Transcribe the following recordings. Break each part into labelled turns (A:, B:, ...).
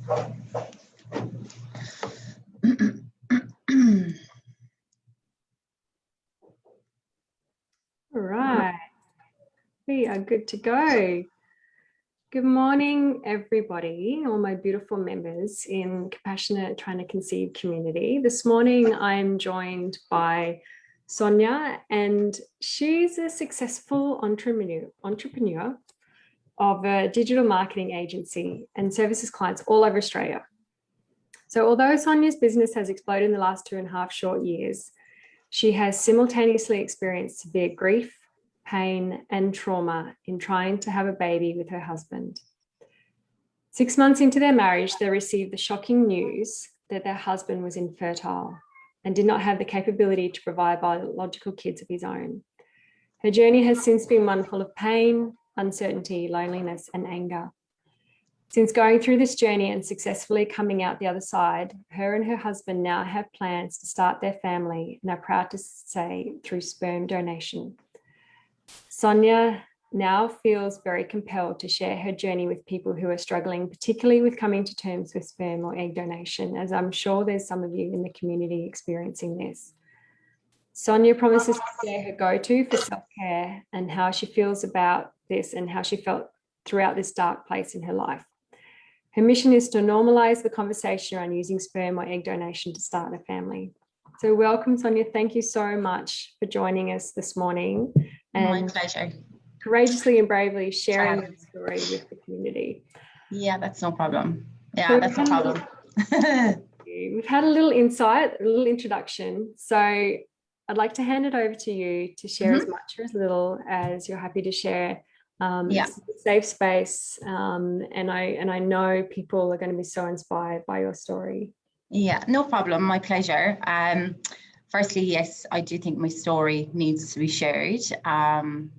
A: All right, we are good to go. Good morning, everybody, all my beautiful members in Compassionate Trying to Conceive community. This morning, I'm joined by Sonja, and she's a successful entrepreneur of a digital marketing agency and services clients all over Australia. So although Sonja's business has exploded in the last 2.5 short years, she has simultaneously experienced severe grief, pain, and trauma in trying to have a baby with her husband. 6 months into their marriage, they received the shocking news that their husband was infertile and did not have the capability to provide biological kids of his own. Her journey has since been one full of pain, uncertainty, loneliness, and anger. Since going through this journey and successfully coming out the other side, her and her husband now have plans to start their family and are proud to say through sperm donation. Sonja now feels very compelled to share her journey with people who are struggling, particularly with coming to terms with sperm or egg donation, as I'm sure there's some of you in the community experiencing this. Sonja promises to share her go-to for self-care and how she feels about this and how she felt throughout this dark place in her life. Her mission is to normalize the conversation around using sperm or egg donation to start a family. So welcome, Sonja. Thank you so much for joining us this morning. And
B: my pleasure.
A: Courageously and bravely sharing your story with the community.
B: Yeah, that's no problem. Yeah,
A: So
B: that's no problem.
A: We've had a little insight, a little introduction. So I'd like to hand it over to you to share as much or as little as you're happy to share. It's a safe space, and I know people are going to be so inspired by your story.
B: Yeah, no problem. My pleasure. Firstly, yes, I do think my story needs to be shared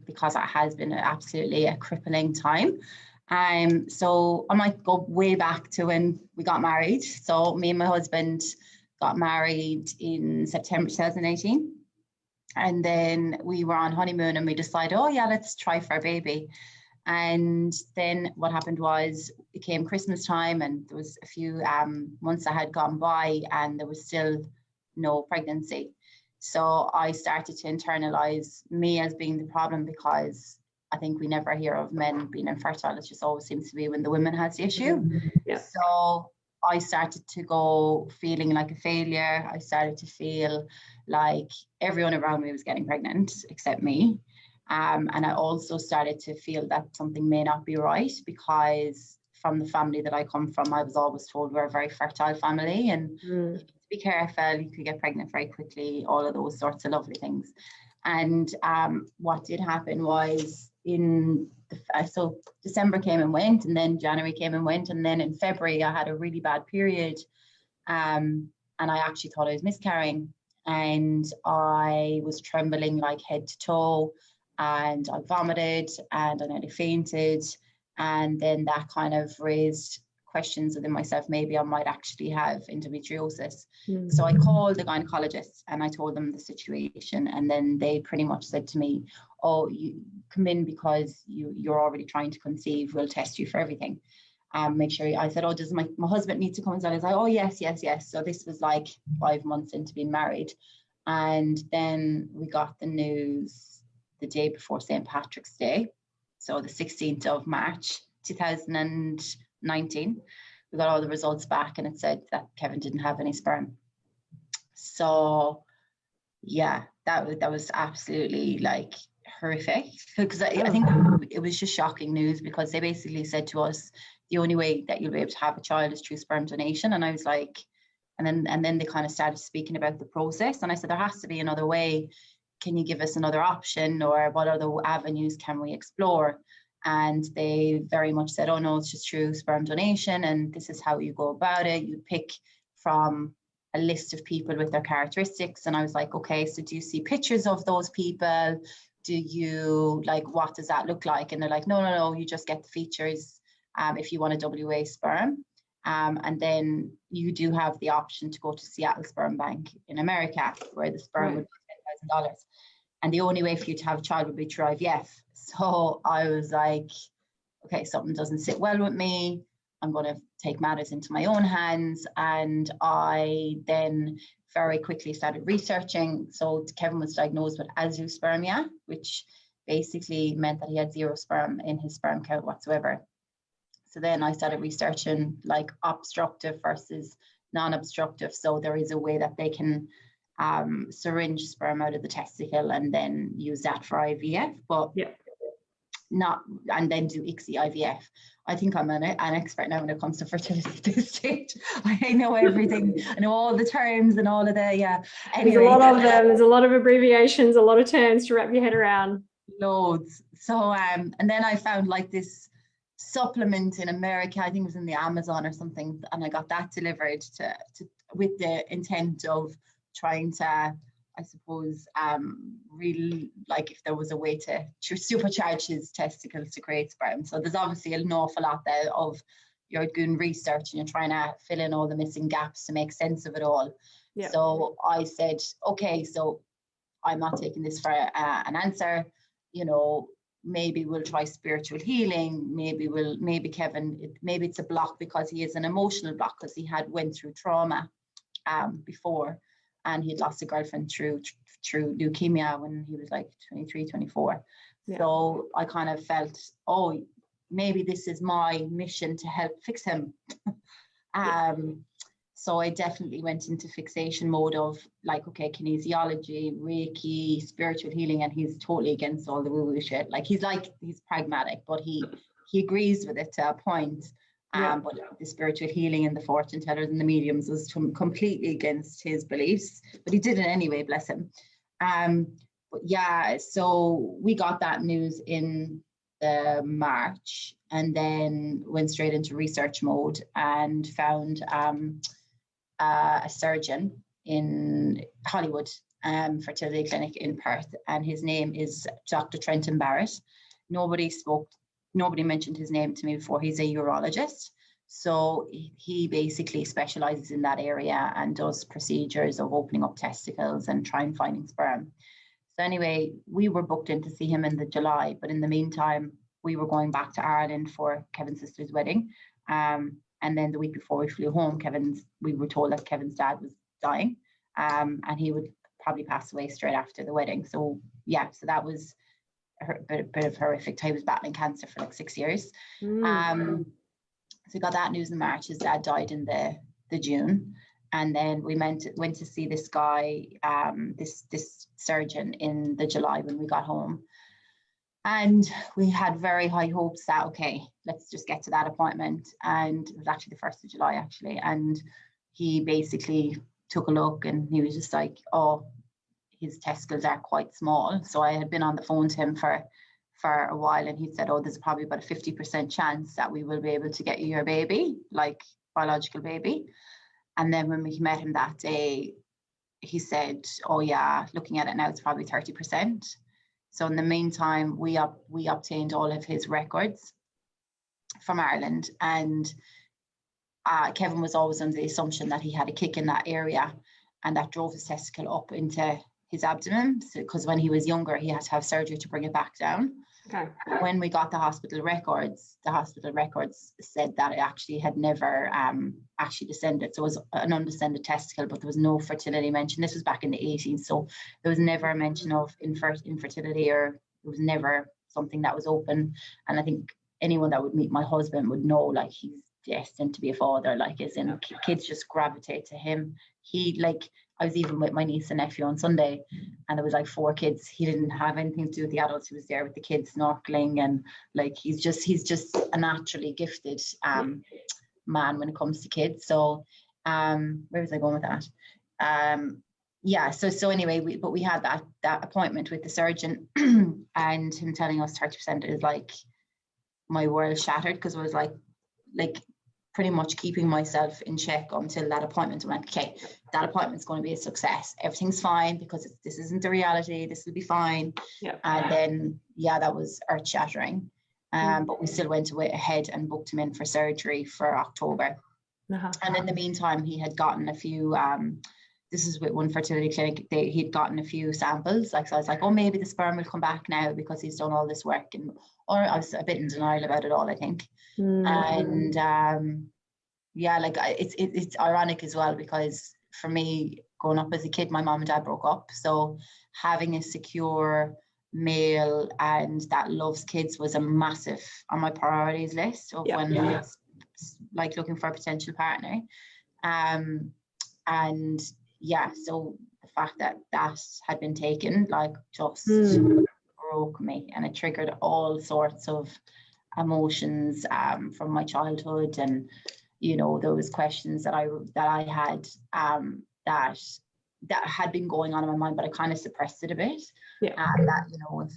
B: because it has been absolutely a crippling time. So I might go way back to when we got married. So me and my husband got married in September 2018. And then we were on honeymoon and we decided, oh yeah, let's try for a baby. And then what happened was it came Christmas time and there was a few months that had gone by and there was still no pregnancy. So I started to internalize me as being the problem because I think we never hear of men being infertile. It just always seems to be when the woman has the issue.
A: Yeah.
B: So I started to go feeling like a failure. I started to feel like everyone around me was getting pregnant except me. And I also started to feel that something may not be right because from the family that I come from, I was always told we're a very fertile family and you need to be careful, you could get pregnant very quickly, all of those sorts of lovely things. And what did happen was so December came and went, and then January came and went, and then in February I had a really bad period, and I actually thought I was miscarrying, and I was trembling like head to toe, and I vomited, and I nearly fainted, and then that kind of raised questions within myself, maybe I might actually have endometriosis. So I called the gynecologist and I told them the situation, and then they pretty much said to me, oh, you come in because you're already trying to conceive, we'll test you for everything. Make sure, I said, oh, does my husband need to come inside? I was like, oh yes. So this was like 5 months into being married. And then we got the news the day before St. Patrick's Day, so the 16th of March 2019, we got all the results back and it said that Kevin didn't have any sperm. So yeah, that was absolutely like horrific, because I think it was just shocking news, because they basically said to us the only way that you'll be able to have a child is through sperm donation. And I was like, and then they kind of started speaking about the process, and I said there has to be another way. Can you give us another option, or what other avenues can we explore? And they very much said, oh no, it's just through sperm donation, and this is how you go about it. You pick from a list of people with their characteristics. And I was like, okay, so do you see pictures of those people? Do you, like, what does that look like? And they're like, no, you just get the features if you want a WA sperm. And then you do have the option to go to Seattle Sperm Bank in America, where the sperm would be $10,000. And the only way for you to have a child would be through IVF. So I was like, okay, something doesn't sit well with me. I'm going to take matters into my own hands. And I then very quickly started researching. So Kevin was diagnosed with azoospermia, which basically meant that he had 0 sperm in his sperm count whatsoever. So then I started researching like obstructive versus non-obstructive. So there is a way that they can syringe sperm out of the testicle and then use that for IVF, but not, and then do ICSI IVF. I think I'm an expert now when it comes to fertility at this stage. I know everything. I know all the terms and all of the, Anyway.
A: There's a lot of them. There's a lot of abbreviations, a lot of terms to wrap your head around.
B: Loads. So, and then I found like this supplement in America, I think it was in the Amazon or something, and I got that delivered to with the intent of trying to, I suppose, really, like if there was a way to supercharge his testicles to create sperm. So there's obviously an awful lot there of you're doing research and you're trying to fill in all the missing gaps to make sense of it all. Yeah. So I said, okay, so I'm not taking this for an answer. You know, maybe we'll try spiritual healing. Maybe Kevin, maybe it's a block because he is an emotional block because he had went through trauma before. And he had lost a girlfriend through leukemia when he was like 23, 24. Yeah. So I kind of felt, oh, maybe this is my mission to help fix him. So I definitely went into fixation mode of like, okay, kinesiology, Reiki, spiritual healing, and he's totally against all the woo-woo shit. Like he's pragmatic, but he agrees with it to a point. But the spiritual healing and the fortune tellers and the mediums was completely against his beliefs, but he did it anyway, bless him. But yeah, so we got that news in the March and then went straight into research mode and found a surgeon in Hollywood, fertility clinic in Perth, and his name is Dr. Trenton Barrett. Nobody mentioned his name to me before. He's a urologist. So he basically specializes in that area and does procedures of opening up testicles and finding sperm. So anyway, we were booked in to see him in the July, but in the meantime, we were going back to Ireland for Kevin's sister's wedding. And then the week before we flew home, we were told that Kevin's dad was dying, and he would probably pass away straight after the wedding. So yeah, so that was a bit of horrific. He was battling cancer for like 6 years. So we got that news in March. His dad died in the June, and then we went to see this guy, this surgeon in the July when we got home, and we had very high hopes that okay, let's just get to that appointment. And it was actually the 1st of July actually, and he basically took a look and he was just like, oh, his testicles are quite small. So I had been on the phone to him for a while, and he said, oh, there's probably about a 50% chance that we will be able to get you your baby, like biological baby. And then when we met him that day, he said, oh yeah, looking at it now, it's probably 30%. So in the meantime, we obtained all of his records from Ireland, and Kevin was always under the assumption that he had a kick in that area, and that drove his testicle up into his abdomen, because when he was younger, he had to have surgery to bring it back down. Okay. When we got the hospital records said that it actually had never actually descended. So it was an undescended testicle, but there was no fertility mention. This was back in the 80s, so there was never a mention of infertility, or it was never something that was open. And I think anyone that would meet my husband would know, like, he's destined to be a father, like, as in kids just gravitate to him. I was even with my niece and nephew on Sunday, and there was like 4 kids. He didn't have anything to do with the adults. He was there with the kids snorkeling, and like he's just a naturally gifted man when it comes to kids. So where was I going with that? Yeah, so anyway, we had that appointment with the surgeon, and him telling us 30% is like, my world shattered, because I was like pretty much keeping myself in check until that appointment. I went, okay, that appointment's going to be a success. Everything's fine, because this isn't the reality. This will be fine. Yeah. And then, yeah, that was earth shattering. But we still went ahead and booked him in for surgery for October. Uh-huh. And in the meantime, he had gotten a few this is with one fertility clinic, he'd gotten a few samples. Like, so I was like, oh, maybe the sperm will come back now because he's done all this work. Or I was a bit in denial about it all, I think. And yeah, like it's ironic as well, because for me, growing up as a kid, my mom and dad broke up. So having a secure male and that loves kids was a massive on my priorities list of when I was like looking for a potential partner. And yeah, so the fact that that had been taken, like, just broke me, and it triggered all sorts of emotions from my childhood. And you know, those questions that I had that had been going on in my mind, but I kind of suppressed it a bit. That, you know,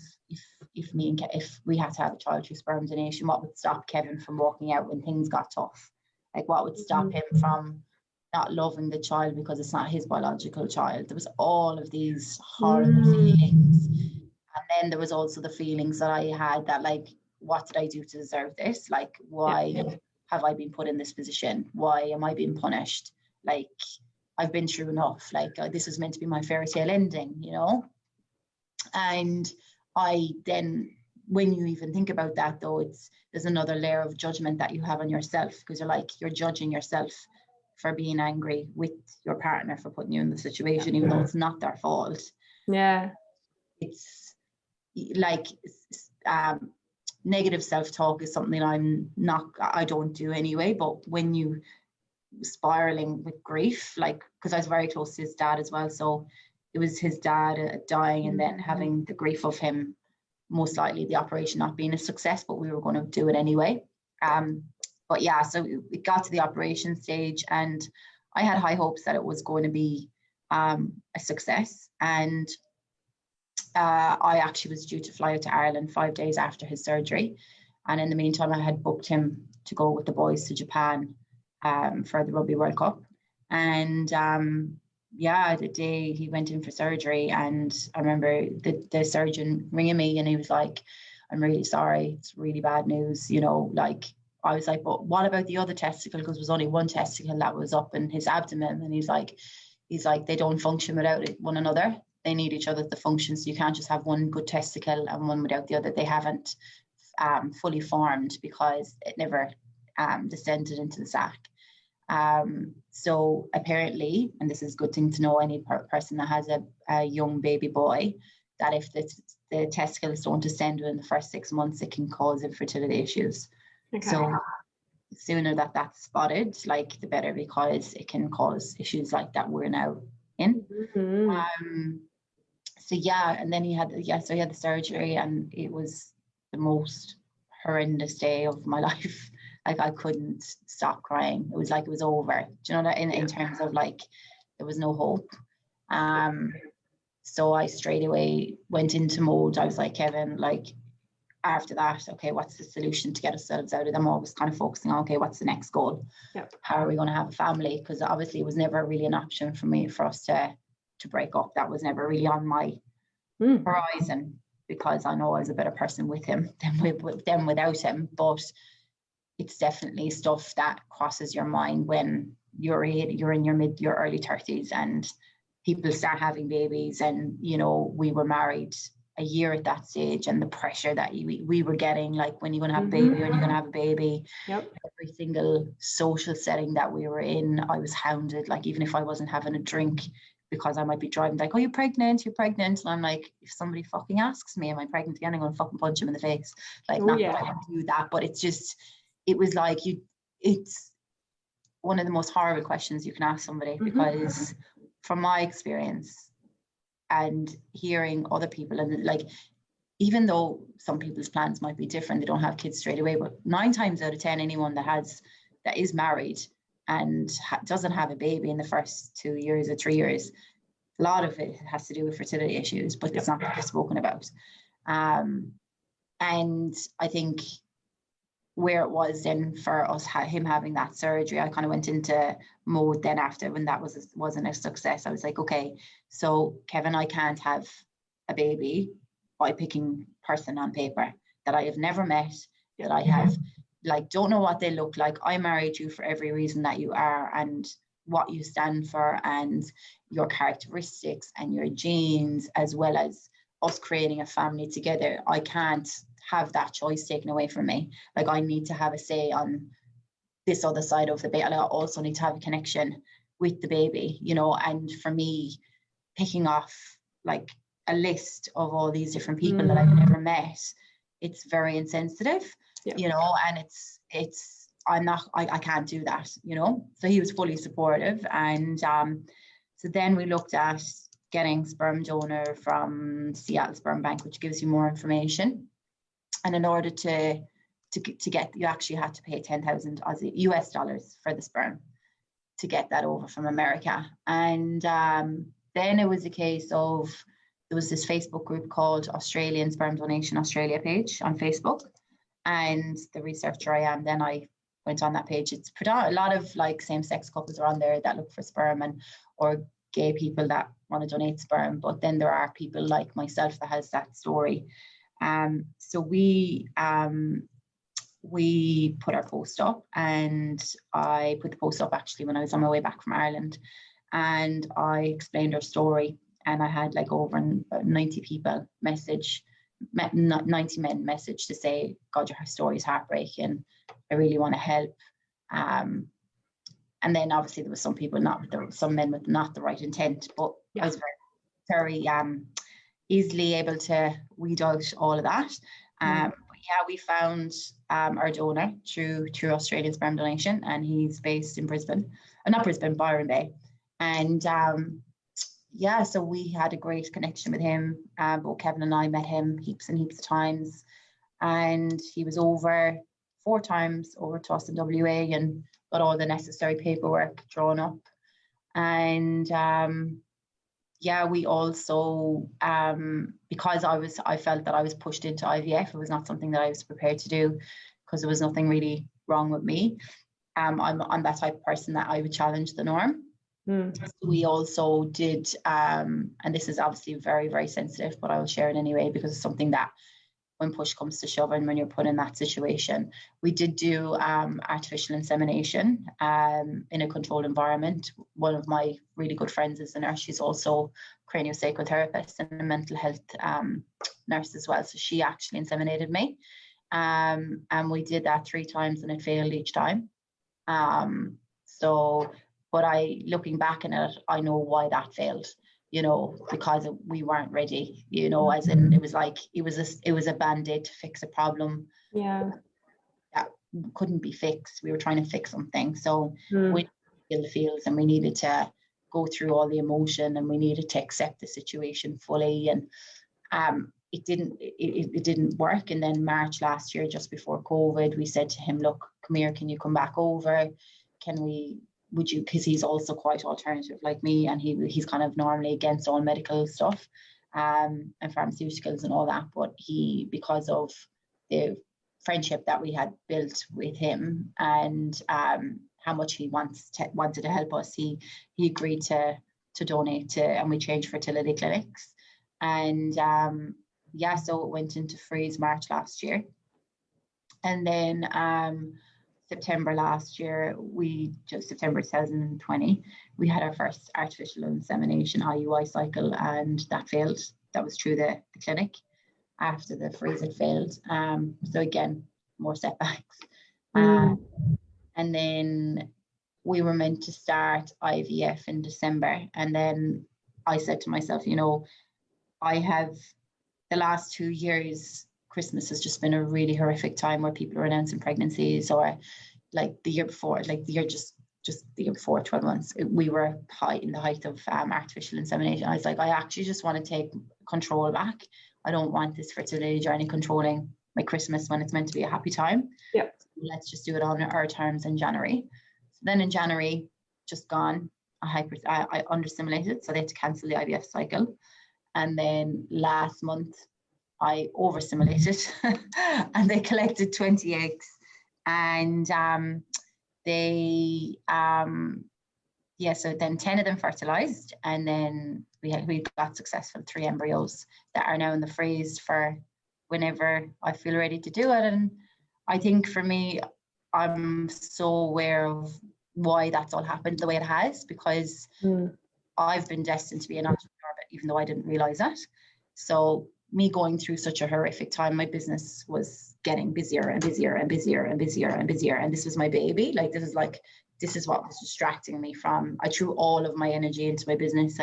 B: if we had to have a child through sperm donation, what would stop Kevin from walking out when things got tough? Like, what would stop him from not loving the child because it's not his biological child? There was all of these horrible feelings. And then there was also the feelings that I had that, like, what did I do to deserve this? Like, why have I been put in this position? Why am I being punished? Like, I've been through enough. Like, this was meant to be my fairy tale ending, you know? And I then, when you even think about that, though, there's another layer of judgment that you have on yourself, because you're judging yourself for being angry with your partner for putting you in the situation, even though it's not their fault. Yeah. It's like, negative self-talk is something I don't do anyway, but when you spiraling with grief, like, because I was very close to his dad as well, so it was his dad dying and then having the grief of him, most likely the operation not being a success, but we were going to do it anyway. But yeah, so it got to the operation stage, and I had high hopes that it was going to be a success. And I actually was due to fly out to Ireland 5 days after his surgery. And in the meantime, I had booked him to go with the boys to Japan for the Rugby World Cup. And yeah, the day he went in for surgery, and I remember the surgeon ringing me, and he was like, I'm really sorry, it's really bad news, you know. Like, I was like, but what about the other testicle? Because there was only one testicle that was up in his abdomen. And he's like, they don't function without one another. They need each other to function. So you can't just have one good testicle and one without the other. They haven't fully formed because it never descended into the sac. So apparently, and this is a good thing to know, any person that has a young baby boy, that if the testicles don't descend within the first 6 months, it can cause infertility issues. Okay. So the sooner that's spotted, like, the better, because it can cause issues like that we're now in. So yeah, and then he had the surgery, and it was the most horrendous day of my life. Like, I couldn't stop crying. It was like it was over. Do you know that, in terms of, like, there was no hope. So I straight away went into mode. I was like, Kevin, like, after that, okay, what's the solution to get ourselves out of them? I'm always kind of focusing on, okay, what's the next goal? How are we going to have a family? Because obviously it was never really an option for us to break up. That was never really on my horizon, because I know I was a better person with him than without him. But it's definitely stuff that crosses your mind when you're in your early 30s and people start having babies. And, you know, we were married a year at that stage, and the pressure that we were getting, like, when you're going to have a baby, when you're going to have a baby. Every single social setting that we were in, I was hounded. Like, even if I wasn't having a drink, because I might be driving, like, oh, you're pregnant. And I'm like, if somebody fucking asks me, am I pregnant again, I'm going to fucking punch him in the face. Like, not that I want to do that, but it's just, it was like, it's one of the most horrible questions you can ask somebody, because from my experience and hearing other people, and, like, even though some people's plans might be different, they don't have kids straight away, but 9 times out of 10, anyone that is married and doesn't have a baby in the first 2 years or 3 years, a lot of it has to do with fertility issues, but it's not spoken about. And I think where it was then for us, him having that surgery, I kind of went into mode then after, when that wasn't a success. I was like, okay, so Kevin, I can't have a baby by picking person on paper that I have never met, that I have, like, don't know what they look like. I married you for every reason that you are, and what you stand for and your characteristics and your genes, as well as us creating a family together. I can't have that choice taken away from me. Like, I need to have a say on this other side of the baby. I also need to have a connection with the baby, you know. And for me, picking off like a list of all these different people that I've never met, it's very insensitive, you know, and I can't do that, you know. So he was fully supportive. And so then we looked at getting sperm donor from Seattle Sperm Bank, which gives you more information. And in order to get, you actually had to pay 10,000 Aussie US dollars for the sperm to get that over from America. And then it was a case of, there was this Facebook group called Australian Sperm Donation Australia page on Facebook. And the researcher I am, then I went on that page. It's a lot of like same-sex couples are on there that look for sperm, and or gay people that want to donate sperm. But then there are people like myself that has that story. So we put our post up, and I put the post up actually when I was on my way back from Ireland, and I explained our story, and I had like over 90 people message, 90 men message to say, God, your story is heartbreaking, I really want to help. And then obviously there was some people, some men with not the right intent, but I was very, very easily able to weed out all of that. But yeah, we found our donor through Australian Sperm Donation, and he's based in Brisbane, not Brisbane, Byron Bay. And yeah, so we had a great connection with him. Both Kevin and I met him heaps and heaps of times, and he was over 4 times over to us in WA and got all the necessary paperwork drawn up. And yeah, we also, because I felt that I was pushed into IVF, it was not something that I was prepared to do, because there was nothing really wrong with me. I'm that type of person that I would challenge the norm. So we also did, and this is obviously very, very sensitive, but I will share it anyway, because it's something that when push comes to shove and when you're put in that situation, we did do artificial insemination in a controlled environment. One of my really good friends is a nurse. She's also craniosacral therapist and a mental health nurse as well. So she actually inseminated me. And we did that 3 times and it failed each time. But looking back on it, I know why that failed, you know, because we weren't ready, you know, as in it was like, it was a band-aid to fix a problem. Yeah. That couldn't be fixed. We were trying to fix something. So we feel the feels, and we needed to go through all the emotion, and we needed to accept the situation fully. And it didn't work. And then March last year, just before COVID, we said to him, look, come here, can you come back over? Would you, because he's also quite alternative like me, and he's kind of normally against all medical stuff and pharmaceuticals and all that, but because of the friendship that we had built with him and how much he wanted to help us, he agreed to donate to, and we changed fertility clinics. And yeah, so it went into freeze March last year. And then September last year, September 2020, we had our first artificial insemination IUI cycle, and that failed. That was through the clinic after the freeze had failed. So again, more setbacks. And then we were meant to start IVF in December. And then I said to myself, you know, I have the last 2 years, Christmas has just been a really horrific time where people are announcing pregnancies, or like the year before, like the year just the year before, 12 months, we were in the height of artificial insemination. I was like, I actually just want to take control back. I don't want this fertility journey controlling my Christmas when it's meant to be a happy time. Yeah. So let's just do it on our terms in January. So then in January, just gone, I understimulated, so they had to cancel the IVF cycle. And then last month, I overstimulated and they collected 20 eggs. And so then 10 of them fertilized, and then we got successful 3 embryos that are now in the freeze for whenever I feel ready to do it. And I think for me, I'm so aware of why that's all happened the way it has, because I've been destined to be an entrepreneur, but even though I didn't realize that. So me going through such a horrific time, my business was getting busier and busier and busier and busier and busier. And this was my baby. Like, this is what was distracting me from. I threw all of my energy into my business.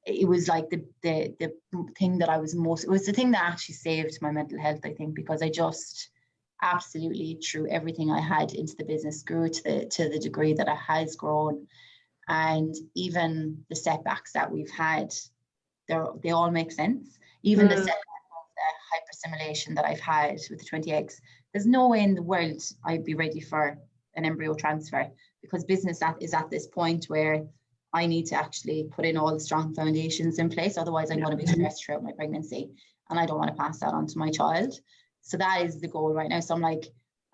B: It was like the thing that I was most, it was the thing that actually saved my mental health, I think, because I just absolutely threw everything I had into the business, grew to the degree that it has grown. And even the setbacks that we've had, they all make sense. Even the setback of the hyperstimulation that I've had with the 20 eggs, there's no way in the world I'd be ready for an embryo transfer, because business is at this point where I need to actually put in all the strong foundations in place. Otherwise, I'm going to be stressed throughout my pregnancy, and I don't want to pass that on to my child. So that is the goal right now. So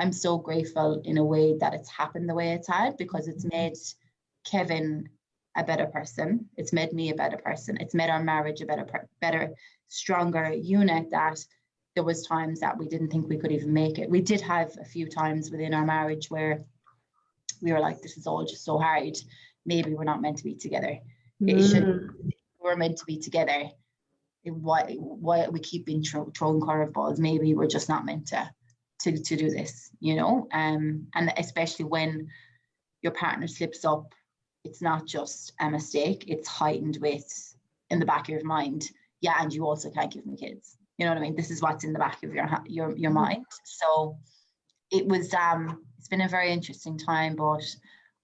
B: I'm so grateful in a way that it's happened the way it's had, because it's made Kevin a better person. It's made me a better person. It's made our marriage a better, stronger unit, that there was times that we didn't think we could even make it. We did have a few times within our marriage where we were like, this is all just so hard. Maybe we're not meant to be together. We're meant to be together. Why we keep being thrown curveballs? Maybe we're just not meant to do this, you know. And especially when your partner slips up, it's not just a mistake. It's heightened with, in the back of your mind, yeah, and you also can't give me kids. You know what I mean? This is what's in the back of your mind. So it was it's been a very interesting time, but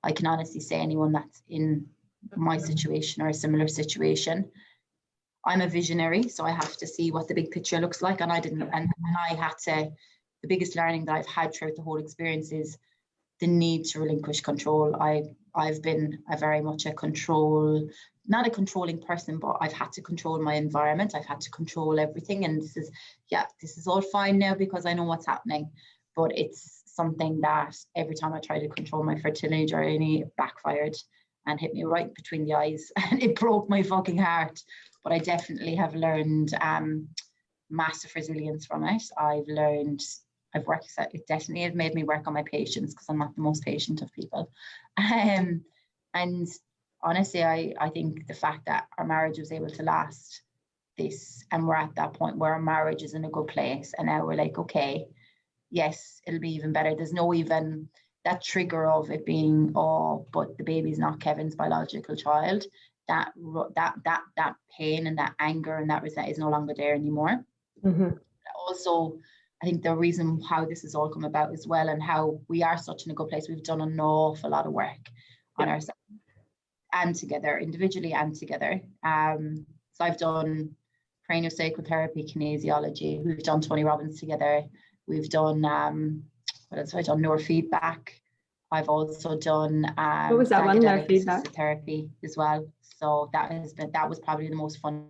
B: I can honestly say anyone that's in my situation or a similar situation, I'm a visionary, so I have to see what the big picture looks like. And I didn't, and I had to, the biggest learning that I've had throughout the whole experience is the need to relinquish control. I've been a very much not a controlling person, but I've had to control my environment. I've had to control everything. And this is all fine now because I know what's happening. But it's something that every time I try to control my fertility journey, it backfired and hit me right between the eyes. And it broke my fucking heart. But I definitely have learned massive resilience from it. It definitely has made me work on my patience, because I'm not the most patient of people. And honestly, I think the fact that our marriage was able to last this, and we're at that point where our marriage is in a good place, and now we're like, okay, yes, it'll be even better. There's no even that trigger of it being, oh, but the baby's not Kevin's biological child. That pain and that anger and that resentment is no longer there anymore. Also, I think the reason how this has all come about as well, and how we are such in a good place, we've done an awful lot of work on ourselves, and together, individually and together. So I've done craniosacral therapy, kinesiology. We've done Tony Robbins together. We've done what else have I done? Neurofeedback. I've also done
A: what was that one? Neurofeedback
B: therapy as well. So that was probably the most fun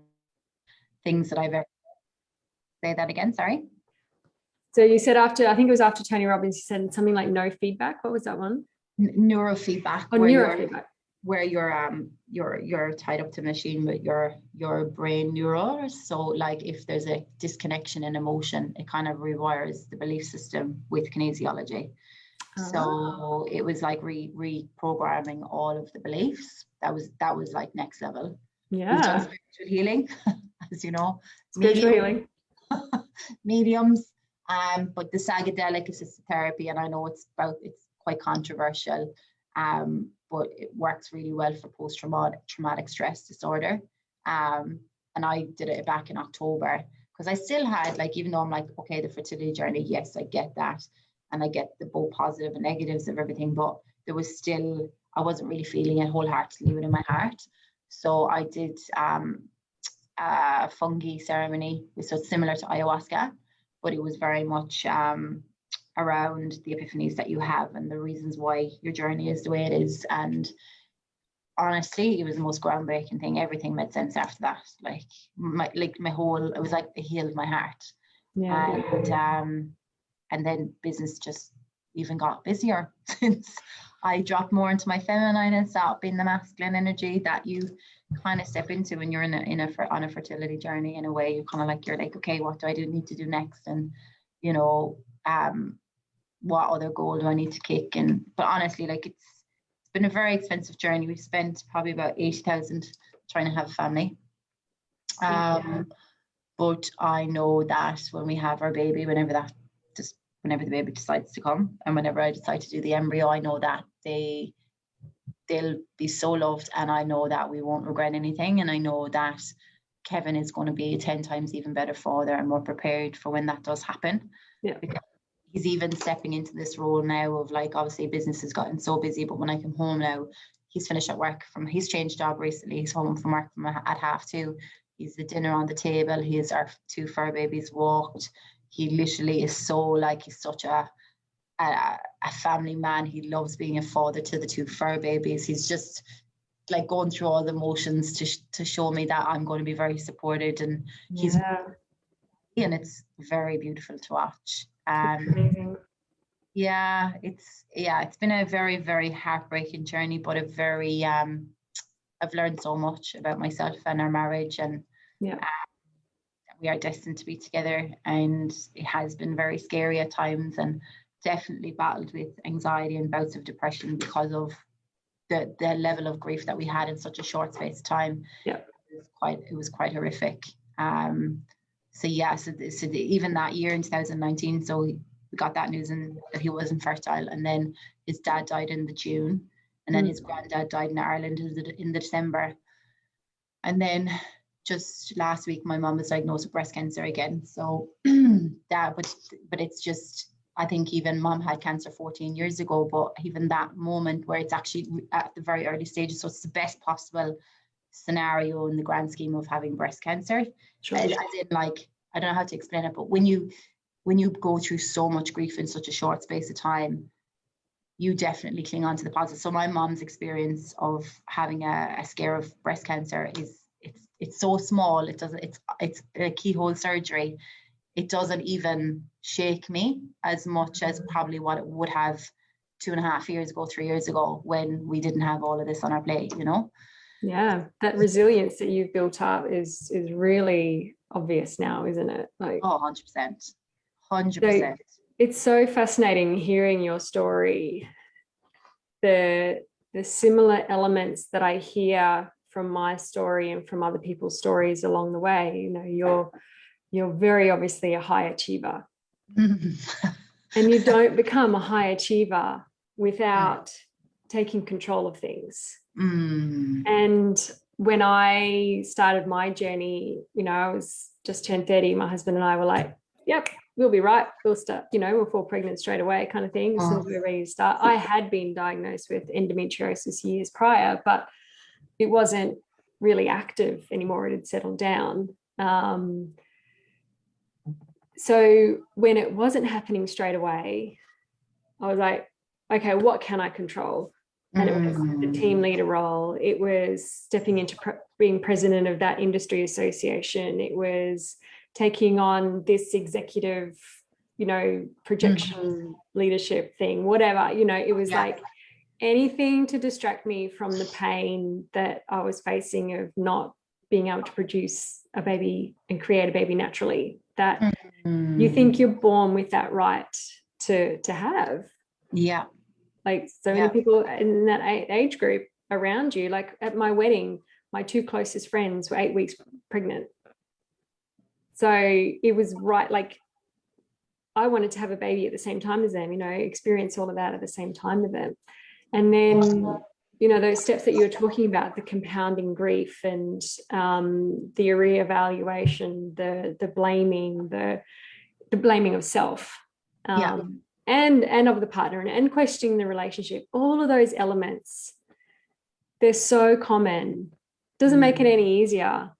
B: things that I've ever. Say that again, sorry.
A: So you said after, I think it was after Tony Robbins, you said something like no feedback. What was that one?
B: Neurofeedback.
A: Oh, neurofeedback.
B: Where you're tied up to a machine with your brain neurons. So like if there's a disconnection in emotion, it kind of rewires the belief system with kinesiology. So it was like reprogramming all of the beliefs. That was like next level.
A: Yeah.
B: We've done spiritual healing, as you know.
A: Spiritual healing.
B: Mediums. But the psychedelic assisted therapy, and I know it's quite controversial, but it works really well for post-traumatic stress disorder. And I did it back in October, because I still had, like, even though I'm like, okay, the fertility journey, yes, I get that, and I get the both positive and negatives of everything, but there was still, I wasn't really feeling it wholeheartedly within my heart. So I did a fungi ceremony, so it's similar to ayahuasca, but it was very much around the epiphanies that you have and the reasons why your journey is the way it is. And honestly, it was the most groundbreaking thing. Everything made sense after that. It was like it healed my heart. Yeah. And then business just even got busier since I dropped more into my feminine and stopped being the masculine energy that you kind of step into when you're on a fertility journey. In a way, you're like, okay, what do I need to do next? And you know, what other goal do I need to kick? But honestly, like it's been a very expensive journey. We've spent probably about 80,000 trying to have a family. But I know that when we have our baby, whenever the baby decides to come, and whenever I decide to do the embryo, I know that they'll be so loved, and I know that we won't regret anything, and I know that Kevin is going to be a 10 times even better father and more prepared for when that does happen.
A: Yeah.
B: Because he's even stepping into this role now of, like, obviously business has gotten so busy, but when I come home now, he's finished at work he's changed job recently. He's home from work at 2:30. He's the dinner on the table. He has our 2 fur babies walked. He literally is so, like, he's such a family man. He loves being a father to the 2 fur babies. He's just like going through all the motions to show me that I'm going to be very supported, and and it's very beautiful to watch.
A: Amazing.
B: It's been a very, very heartbreaking journey, but a very I've learned so much about myself and our marriage, and we are destined to be together. And it has been very scary at times, and definitely battled with anxiety and bouts of depression because of the level of grief that we had in such a short space of time. It was quite horrific. So even that year in 2019, so we got that news that he was infertile, and then his dad died in the June, and then his granddad died in Ireland in the December, and then just last week my mom was diagnosed with breast cancer again. So but it's just, I think even mom had cancer 14 years ago, but even that moment where it's actually at the very early stages, so it's the best possible scenario in the grand scheme of having breast cancer.
A: Sure.
B: As in, like, I don't know how to explain it, but when you go through so much grief in such a short space of time, you definitely cling on to the positive. So my mom's experience of having a scare of breast cancer it's so small. It's a keyhole surgery. It doesn't even shake me as much as probably what it would have 2.5 years ago, 3 years ago, when we didn't have all of this on our plate, you know?
A: Yeah, that resilience that you've built up is really obvious now, isn't it? Like,
B: 100%.
A: So it's so fascinating hearing your story. The similar elements that I hear from my story and from other people's stories along the way. You know, you're very obviously a high achiever. And you don't become a high achiever without taking control of things. And when I started my journey, you know, I was just turned 30. My husband and I were like, yep, we'll be right. We'll start, you know, we'll fall pregnant straight away kind of thing. As soon as we're ready to start. I had been diagnosed with endometriosis years prior, but it wasn't really active anymore. It had settled down. So when it wasn't happening straight away, I was like, okay, what can I control? And it was the team leader role. It was stepping into being president of that industry association. It was taking on this executive, you know, projection leadership thing, whatever, you know, it was like anything to distract me from the pain that I was facing of not being able to produce a baby and create a baby naturally, that you think you're born with that right to have. Like so many people in that age group around you, like at my wedding, my 2 closest friends were 8 weeks pregnant. So it was right, like I wanted to have a baby at the same time as them, you know, experience all of that at the same time with them. And then, you know, those steps that you were talking about, the compounding grief and the reevaluation, the blaming, the blaming of self. And of the partner and questioning the relationship, all of those elements, they're so common. Doesn't make it any easier,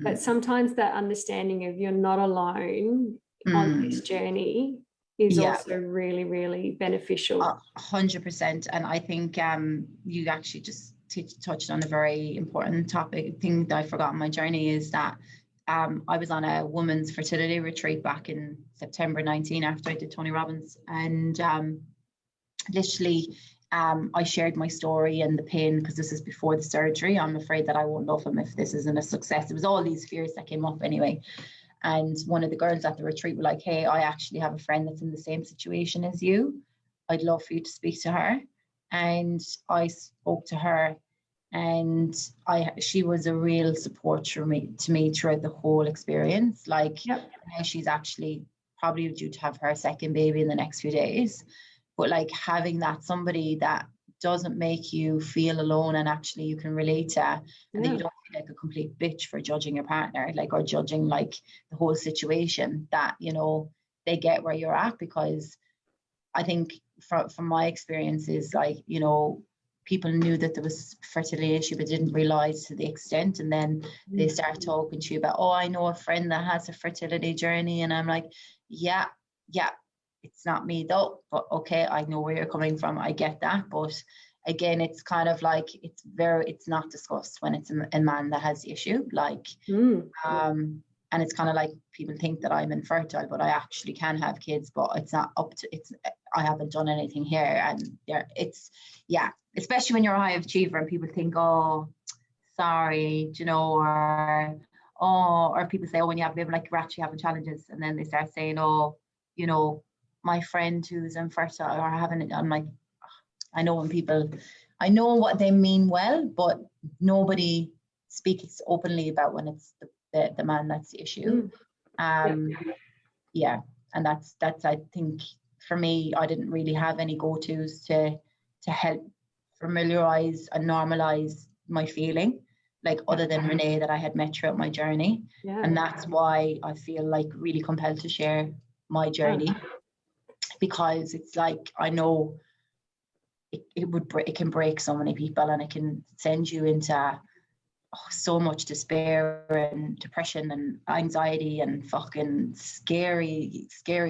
A: but sometimes that understanding of you're not alone on this journey is also really, really beneficial.
B: 100%. And I think you actually just touched on a very important thing that I forgot on my journey is that I was on a women's fertility retreat back in September 19 after I did Tony Robbins, and literally I shared my story and the pain because this is before the surgery. I'm afraid that I won't love him if this isn't a success. It was all these fears that came up anyway. And one of the girls at the retreat were like, hey, I actually have a friend that's in the same situation as you. I'd love for you to speak to her. And I spoke to her, and she was a real support to me throughout the whole experience. Like,
A: Yep.
B: now she's actually probably due to have her second baby in the next few days. But like, having that somebody that doesn't make you feel alone, and actually you can relate to, and that you don't feel like a complete bitch for judging your partner, like, or judging like the whole situation, that, you know, they get where you're at. Because I think from my experiences, like, you know, people knew that there was fertility issue but didn't realize to the extent, and then they start talking to you about, oh, I know a friend that has a fertility journey, and I'm like, yeah, it's not me though, but okay, I know where you're coming from, I get that. But again, it's kind of like, it's not discussed when it's a man that has the issue, like, and it's kind of like, people think that I'm infertile, but I actually can have kids, but it's not up to, I haven't done anything here. And especially when you're a high achiever and people think, oh, sorry, you know, or people say, oh, when you have a baby, like, you're actually having challenges, and then they start saying, oh, you know, my friend who's infertile or having it. I'm like, I know what they mean well, but nobody speaks openly about when it's the man that's the issue. And that's I think for me, I didn't really have any go-tos to help familiarize and normalize my feeling, like, other than Renee that I had met throughout my journey. And that's why I feel like really compelled to share my journey, because it's like, I know it can break so many people, and it can send you into so much despair and depression and anxiety and fucking scary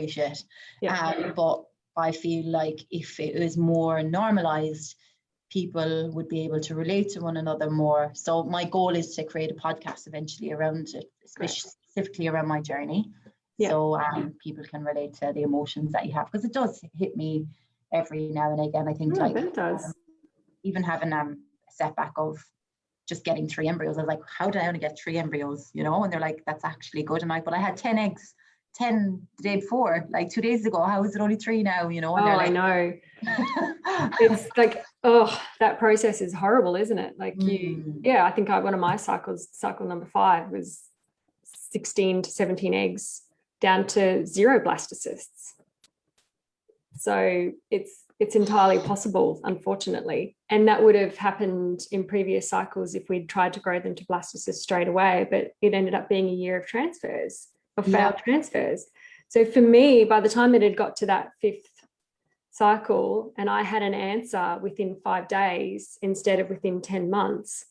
B: shit. But I feel like if it was more normalized, people would be able to relate to one another more. So my goal is to create a podcast eventually around it, specifically around my journey. So people can relate to the emotions that you have, because it does hit me every now and again. I think
A: it does.
B: Even having a setback of just getting 3 embryos, I was like, how did I only get 3 embryos, you know? And they're like, that's actually good. And but I had 10 eggs, 10 the day before, like 2 days ago. How is it only 3 now, you know? And
A: I know. It's like, that process is horrible, isn't it? Like, I think one of my cycles, cycle number 5, was 16 to 17 eggs down to 0 blastocysts. So it's entirely possible, unfortunately. And that would have happened in previous cycles if we'd tried to grow them to blastocysts straight away, but it ended up being a year of transfers, of failed transfers. So for me, by the time it had got to that 5th cycle and I had an answer within 5 days instead of within 10 months,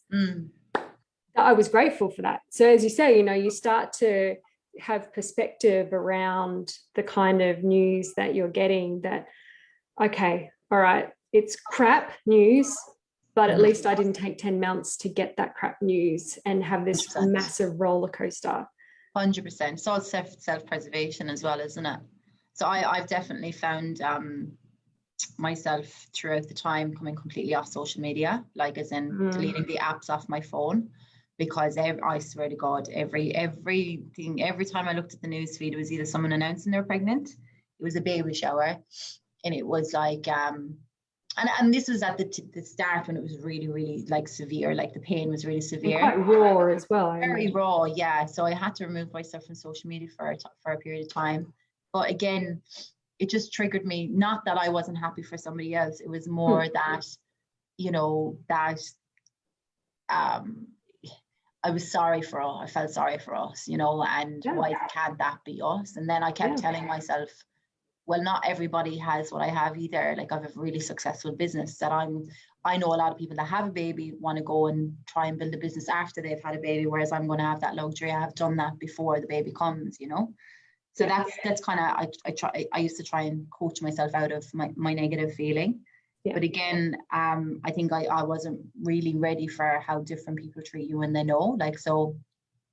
A: I was grateful for that. So as you say, you know, you start to have perspective around the kind of news that you're getting, that, okay, all right, it's crap news, but at least I didn't take 10 months to get that crap news and have this 100%. Massive roller coaster.
B: 100%. So it's self-preservation as well, isn't it? So I've definitely found myself throughout the time coming completely off social media, like, as in deleting the apps off my phone. Because I swear to God, every time I looked at the news feed, it was either someone announcing they're pregnant, it was a baby shower, and it was like, and this was at the start when it was really, really like severe, like the pain was really severe.
A: And quite raw as well.
B: Very raw, yeah. So I had to remove myself from social media for a period of time. But again, it just triggered me. Not that I wasn't happy for somebody else. It was more that, you know, that I was sorry for us. I felt sorry for us, you know, and why can't that be us? And then I kept telling myself, well, not everybody has what I have either. Like, I have a really successful business that I know a lot of people that have a baby want to go and try and build a business after they've had a baby, whereas I'm going to have that luxury. I have done that before the baby comes, you know. So that's kind of, I used to try and coach myself out of my negative feeling. But again, I think I wasn't really ready for how different people treat you when they know. Like, so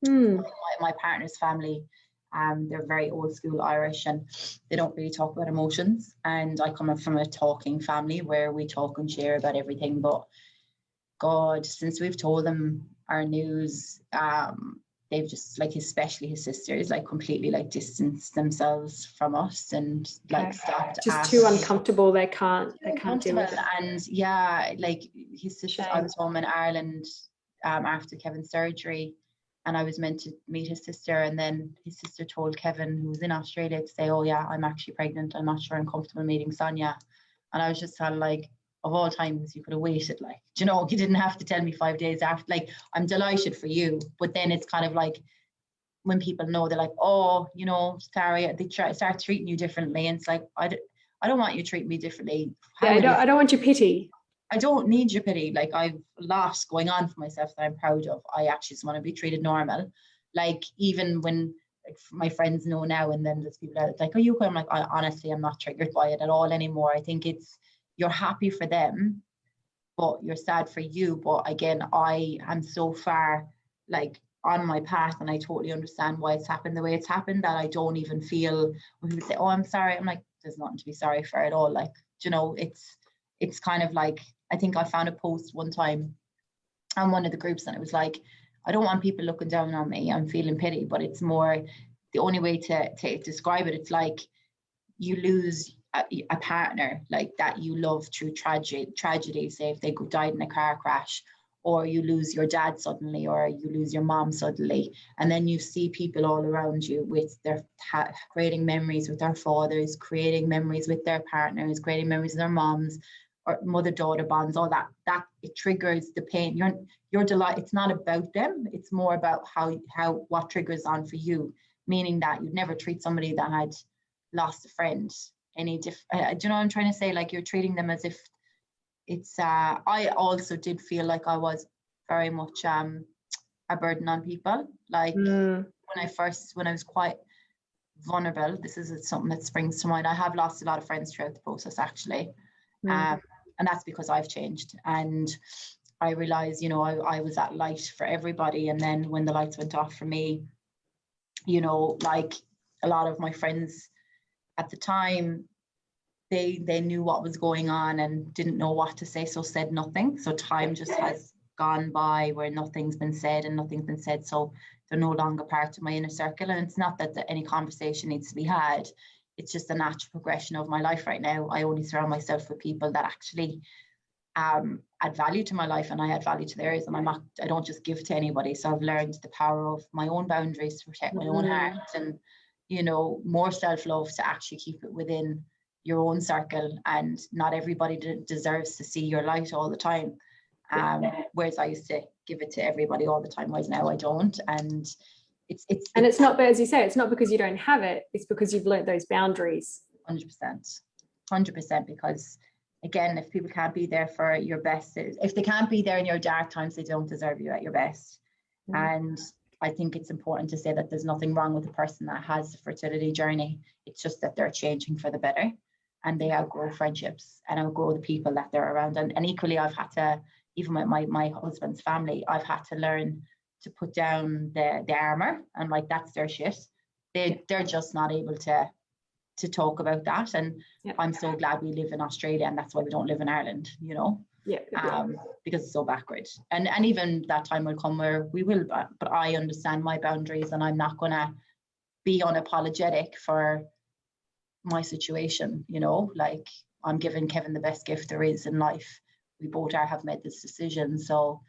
B: my partner's family, they're very old school Irish, and they don't really talk about emotions. And I come from a talking family where we talk and share about everything. But God, since we've told them our news, they've just like, especially his sisters, like completely like distanced themselves from us and like stopped.
A: Just too uncomfortable. They can't deal with it.
B: And yeah, like his sister, I
A: Shame.
B: was home in Ireland after Kevin's surgery, and I was meant to meet his sister, and then his sister told Kevin, who was in Australia, to say, oh yeah, I'm actually pregnant, I'm not sure I'm comfortable meeting Sonja. And I was just kind of like, of all times, you could have waited, like, you know, you didn't have to tell me 5 days after. Like, I'm delighted for you, but then it's kind of like, when people know, they're like, oh, you know, sorry, they start treating you differently, and it's like, I don't want you to treat me differently.
A: I don't want your pity.
B: I don't need your pity. Like, I've a lot going on for myself that I'm proud of. I actually just want to be treated normal. Like, even when like my friends know now, and then there's people that like, are you okay? I'm like, honestly, I'm not triggered by it at all anymore. I think it's, you're happy for them, but you're sad for you. But again, I am so far like on my path, and I totally understand why it's happened the way it's happened, that I don't even feel when people say, oh, I'm sorry. I'm like, there's nothing to be sorry for at all. Like, you know, it's kind of like, I think I found a post one time on one of the groups, and it was like, I don't want people looking down on me, I'm feeling pity, but it's more, the only way to describe it, it's like you lose a partner like that you love through tragedy, say if they died in a car crash, or you lose your dad suddenly, or you lose your mom suddenly, and then you see people all around you with their creating memories with their fathers, creating memories with their partners, creating memories with their moms, or mother-daughter bonds, all that it triggers the pain. Your delight, it's not about them, it's more about how what triggers on for you, meaning that you'd never treat somebody that had lost a friend any different. Do you know what I'm trying to say? Like, you're treating them as if it's I also did feel like I was very much a burden on people. Like, when I was quite vulnerable, this is something that springs to mind, I have lost a lot of friends throughout the process, actually. And that's because I've changed, and I realized, you know, I was that light for everybody, and then when the lights went off for me, you know, like a lot of my friends at the time, they knew what was going on and didn't know what to say, so said nothing. So time just has gone by where nothing's been said, so they're no longer part of my inner circle. And it's not that any conversation needs to be had, it's just a natural progression of my life right now. I only surround myself with people that actually add value to my life, and I add value to theirs, and I don't just give to anybody. So I've learned the power of my own boundaries to protect my own heart, and, you know, more self-love to actually keep it within your own circle. And not everybody deserves to see your light all the time, whereas I used to give it to everybody all the time, whereas now I don't. And it's
A: not, but as you say, it's not because you don't have it, it's because you've learnt those boundaries.
B: 100%, because again, if people can't be there for your best, if they can't be there in your dark times, they don't deserve you at your best. And I think it's important to say that there's nothing wrong with a person that has a fertility journey. It's just that they're changing for the better, and they outgrow friendships and outgrow the people that they're around. And equally, I've had to, even with my husband's family, I've had to learn to put down the armor, and like, that's their shit. They're just not able to talk about that. And I'm so glad we live in Australia, and that's why we don't live in Ireland, you know. Because it's so backward. And even that time will come where we will, but I understand my boundaries, and I'm not gonna be unapologetic for my situation, you know. Like, I'm giving Kevin the best gift there is in life. We both have made this decision, so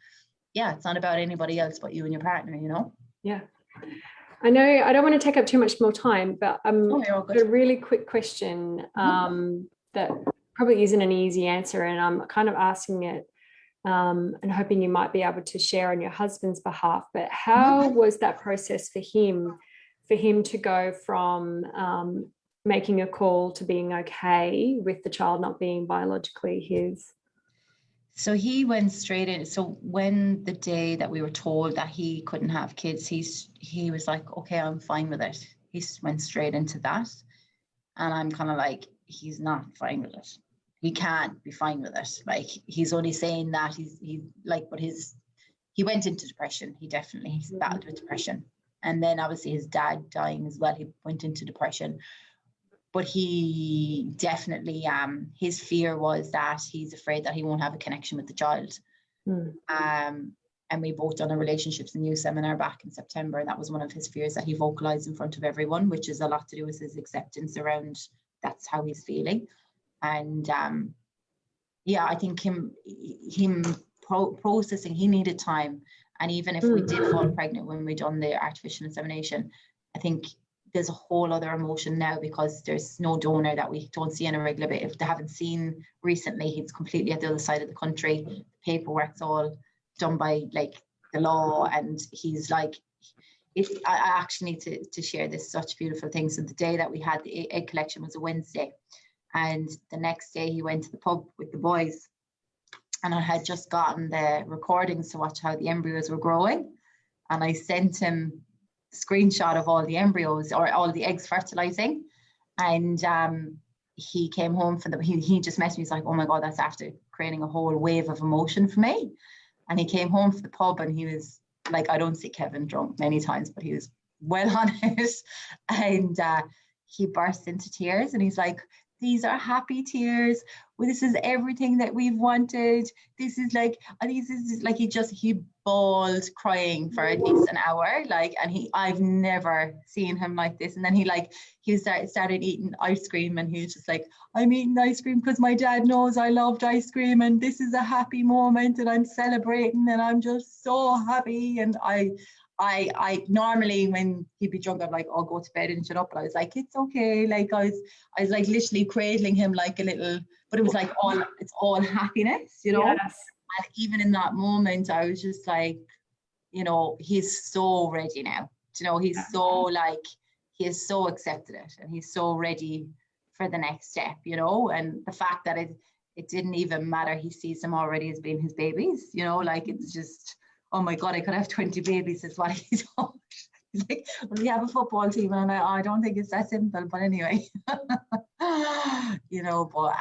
B: yeah, it's not about anybody else but you and your partner, you know.
A: I know I don't want to take up too much more time, but a really quick question that probably isn't an easy answer, and I'm kind of asking it and hoping you might be able to share on your husband's behalf. But how was that process for him to go from making a call to being okay with the child not being biologically his?
B: So he went straight in. So when the day that we were told that he couldn't have kids, he was like, okay, I'm fine with it. He went straight into that. And I'm kind of like, he's not fine with it. He can't be fine with it. Like, he's only saying that he went into depression. He definitely battled with depression. And then obviously his dad dying as well, he went into depression. But he definitely, his fear was that he's afraid that he won't have a connection with the child. And we both done a relationships and youth seminar back in September. And that was one of his fears, that he vocalized in front of everyone, which is a lot to do with his acceptance around that's how he's feeling. And yeah, I think him processing, he needed time. And even if we did fall pregnant when we done the artificial insemination, I think there's a whole other emotion now, because there's no donor that we don't see on a regular basis. If they haven't seen recently, he's completely at the other side of the country. The paperwork's all done by like the law, and he's like, I actually need to share this, such beautiful thing. So the day that we had the egg collection was a Wednesday, and the next day he went to the pub with the boys, and I had just gotten the recordings to watch how the embryos were growing, and I sent him a screenshot of all the embryos, or all the eggs fertilizing, and he came home from he just messaged me. He's like, oh my God, that's after creating a whole wave of emotion for me. And he came home from the pub, and he was like, I don't see Kevin drunk many times, but he was well on it. And he burst into tears, and he's like, these are happy tears. Well, this is everything that we've wanted. This is like he bawled crying for at least an hour. Like, and I've never seen him like this. And then he started eating ice cream, and he was just like, I'm eating ice cream because my dad knows I loved ice cream, and this is a happy moment, and I'm celebrating, and I'm just so happy. And I normally, when he'd be drunk, I'm like, I'll go to bed and shut up. But I was like, it's okay. Like I was like literally cradling him like a little, but it was like it's all happiness, you know.
A: Yes.
B: And even in that moment, I was just like, you know, he's so ready now. You know, he's so like, he has so accepted it, and he's so ready for the next step, you know. And the fact that it didn't even matter, he sees them already as being his babies, you know, like it's just, oh my God, I could have 20 babies, is what he thought. He's like, well, we have a football team, and I don't think it's that simple, but anyway. You know, but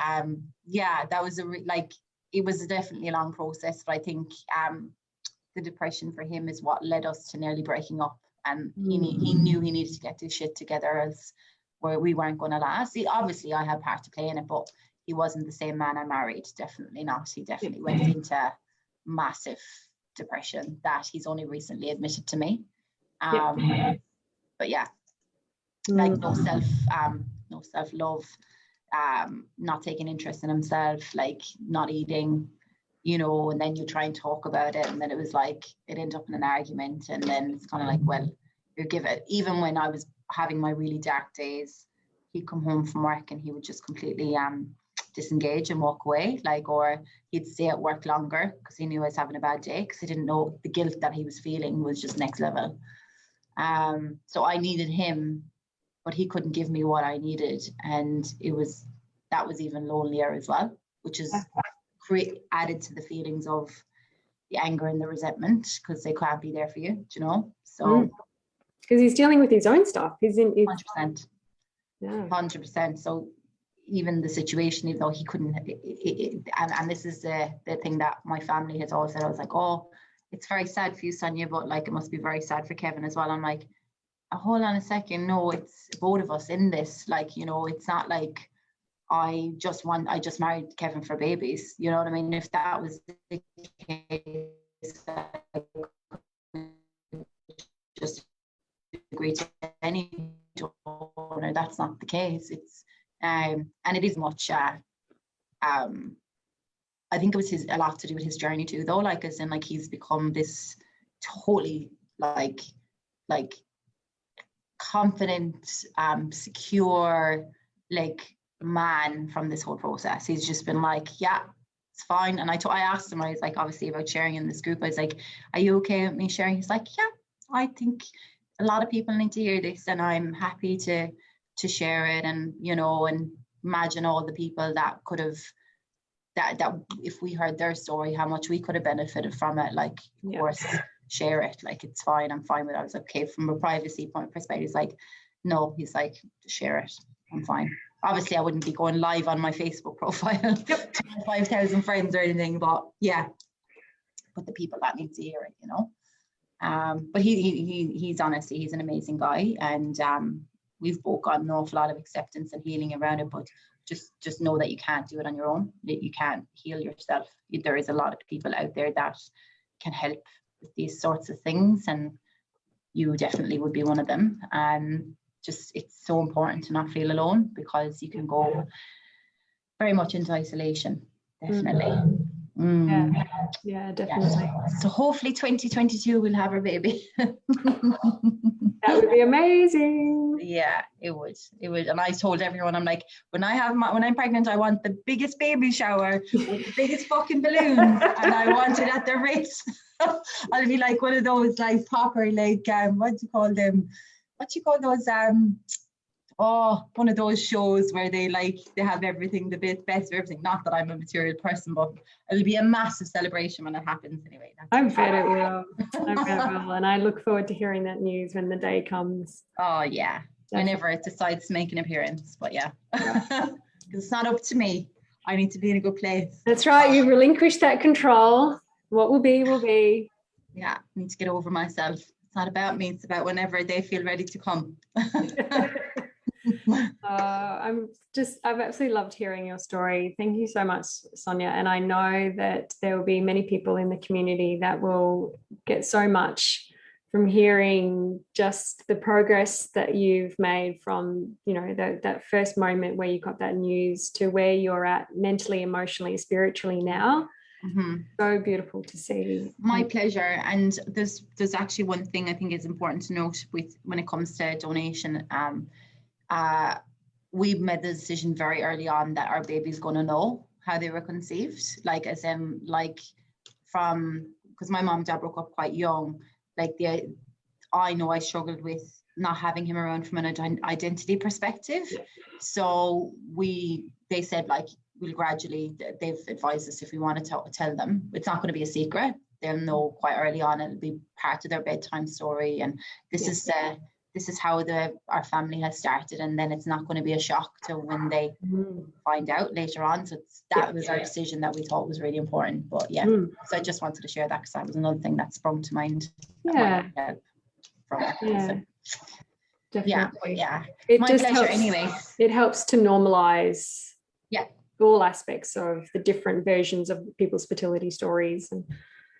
B: yeah, that was it was definitely a long process, but I think the depression for him is what led us to nearly breaking up, and he knew he needed to get his shit together, as where we weren't going to last. Obviously I had part to play in it, but he wasn't the same man I married, definitely not. He definitely went into massive depression that he's only recently admitted to me. But yeah, like no self-love, not taking interest in himself, like not eating, you know. And then you try and talk about it, and then it was like it ended up in an argument, and then it's kind of like, well, you give it. Even when I was having my really dark days, he'd come home from work and he would just completely disengage and walk away, like, or he'd stay at work longer because he knew I was having a bad day, because he didn't know the guilt that he was feeling was just next level. So I needed him, but he couldn't give me what I needed, and that was even lonelier as well, which is added to the feelings of the anger and the resentment, because they can't be there for you, you know. So
A: because he's dealing with his own stuff. He's in
B: 100%. Yeah, 100%. So even the situation, even though he couldn't, and this is the thing that my family has always said. I was like, oh, it's very sad for you, Sonja, but like it must be very sad for Kevin as well. I'm like, hold on a second, no, it's both of us in this. Like, you know, it's not like I just married Kevin for babies. You know what I mean? If that was the case, just agree to any donor. That's not the case. It's and it is much I think it was a lot to do with his journey too, though, like as in like he's become this totally like confident, secure, like man from this whole process. He's just been like, yeah, it's fine. And I asked him, I was like, obviously about sharing in this group, I was like, are you okay with me sharing? He's like, yeah, I think a lot of people need to hear this, and I'm happy to share it. And you know, and imagine all the people that could have that if we heard their story, how much we could have benefited from it. Like, of course, share it. Like, it's fine. I'm fine with it. I was like, okay, from a privacy point perspective, he's like, no, he's like, share it. I'm fine. Obviously, I wouldn't be going live on my Facebook profile to 5,000 friends or anything, but yeah, but the people that need to hear it, you know. But he's honestly, he's an amazing guy, and we've both got an awful lot of acceptance and healing around it. But just know that you can't do it on your own. That you can't heal yourself. There is a lot of people out there that can help with these sorts of things, and you definitely would be one of them. Just it's so important to not feel alone, because you can go very much into isolation. Definitely.
A: Yeah, definitely.
B: Yes. So hopefully 2022 we'll have our baby.
A: That would be amazing.
B: Yeah, it would. And I told everyone, I'm like, when I'm pregnant, I want the biggest baby shower with the biggest fucking balloons, and I want it at the Ritz. I'll be like one of those like proper like what do you call them? What do you call those one of those shows where they have everything, the best of everything. Not that I'm a material person, but it'll be a massive celebration when it happens anyway.
A: I bet it will. I bet it will. And I look forward to hearing that news when the day comes.
B: Oh yeah. Definitely. Whenever it decides to make an appearance. But yeah. Because it's not up to me. I need to be in a good place.
A: That's right. You relinquish that control. What will be, will be.
B: Yeah. I need to get over myself. It's not about me. It's about whenever they feel ready to come.
A: I've absolutely loved hearing your story. Thank you so much, Sonja. And I know that there will be many people in the community that will get so much from hearing just the progress that you've made from, that first moment where you got that news to where you're at mentally, emotionally, spiritually now. Mm-hmm. So beautiful to see.
B: My pleasure. And there's actually one thing I think is important to note when it comes to donation. We made the decision very early on that our baby's going to know how they were conceived, because my mom and dad broke up quite young. I know I struggled with not having him around from an identity perspective. So they said we'll gradually, they've advised us if we want to tell them, it's not going to be a secret. They'll know quite early on. It'll be part of their bedtime story. And this is how our family has started, and then it's not going to be a shock to when they find out later on. So that was our decision that we thought was really important. But so I just wanted to share that because that was another thing that sprung to mind.
A: Definitely.
B: My pleasure. Anyway,
A: it helps to normalize all aspects of the different versions of people's fertility stories.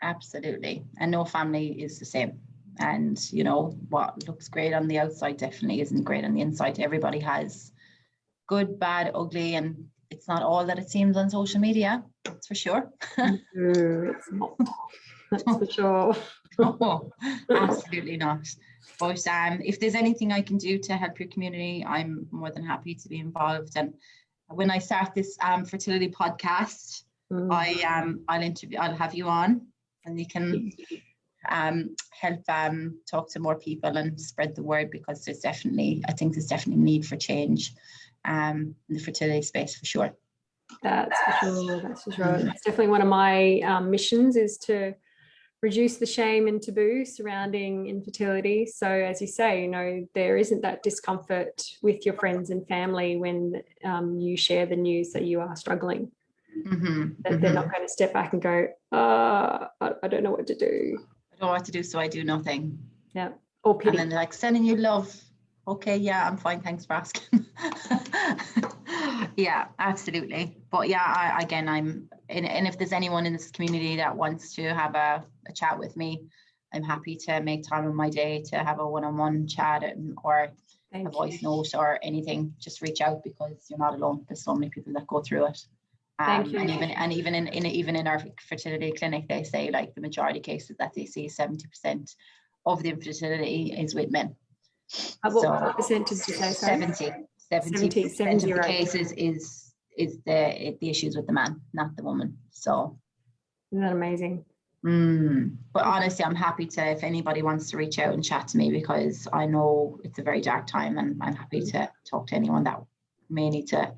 B: Absolutely, and no family is the same. And what looks great on the outside definitely isn't great on the inside. Everybody has good, bad, ugly, and it's not all that it seems on social media. That's for sure.
A: It's not. That's for sure.
B: No, absolutely not. But if there's anything I can do to help your community, I'm more than happy to be involved. And when I start this fertility podcast, I'll have you on, and you can help talk to more people and spread the word, because I think there's definitely need for change in the fertility space for sure.
A: That's for sure. It's definitely one of my missions, is to reduce the shame and taboo surrounding infertility. So as you say, there isn't that discomfort with your friends and family when you share the news that you are struggling. That they're not going to step back and go, I don't know what to do.
B: I don't know what to do, so I do nothing.
A: Yeah. Or pity.
B: And then they're sending you love. Okay, yeah, I'm fine. Thanks for asking. Yeah, absolutely. But yeah, I'm and if there's anyone in this community that wants to have a chat with me, I'm happy to make time in my day to have a one-on-one chat or a voice note or anything. Just reach out, because you're not alone. There's so many people that go through it. And even in our fertility clinic, they say the majority of cases that they see, 70% of the infertility is with men.
A: What percentage did you say?
B: 70% of the cases is the issues with the man, not the woman. So
A: isn't that amazing?
B: But honestly, I'm happy to, if anybody wants to reach out and chat to me, because I know it's a very dark time, and I'm happy to talk to anyone that may need to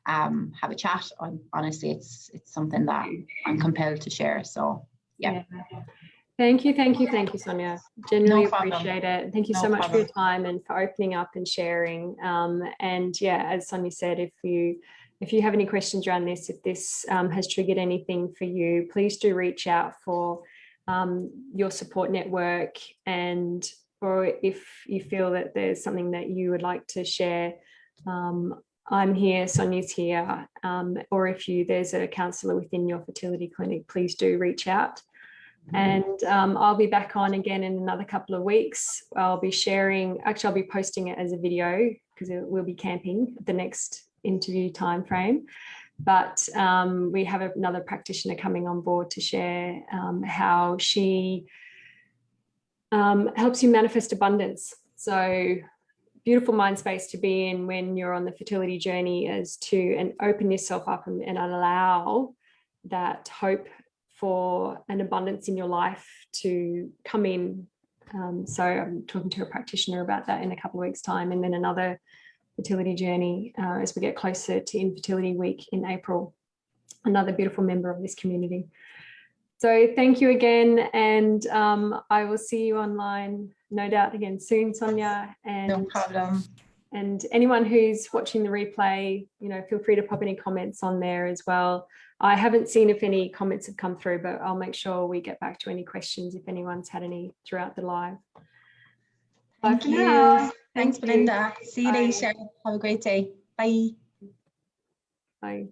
B: have a chat. Honestly, it's something that I'm compelled to share. So yeah.
A: Thank you, Sonja. Genuinely appreciate it. Thank you so much for your time and for opening up and sharing. And as Sonja said, if you have any questions around this, if this has triggered anything for you, please do reach out for your support network, or if you feel that there's something that you would like to share. I'm here, Sonja's here, or if there's a counsellor within your fertility clinic, please do reach out. And I'll be back on again in another couple of weeks. I'll be sharing, actually I'll be posting it as a video because we'll be camping at the next interview time frame. But we have another practitioner coming on board to share how she helps you manifest abundance. So beautiful mind space to be in when you're on the fertility journey is to open yourself up and allow that hope for an abundance in your life to come in. So I'm talking to a practitioner about that in a couple of weeks' time, and then another fertility journey as we get closer to Infertility Week in April, another beautiful member of this community. So thank you again, and I will see you online, no doubt, again soon, Sonja. And
B: no problem.
A: And anyone who's watching the replay, you know, feel free to pop any comments on there as well. I haven't seen if any comments have come through, but I'll make sure we get back to any questions if anyone's had any throughout the live.
B: Thank you. Thanks, Belinda. See you later. Have a great day. Bye.
A: Bye.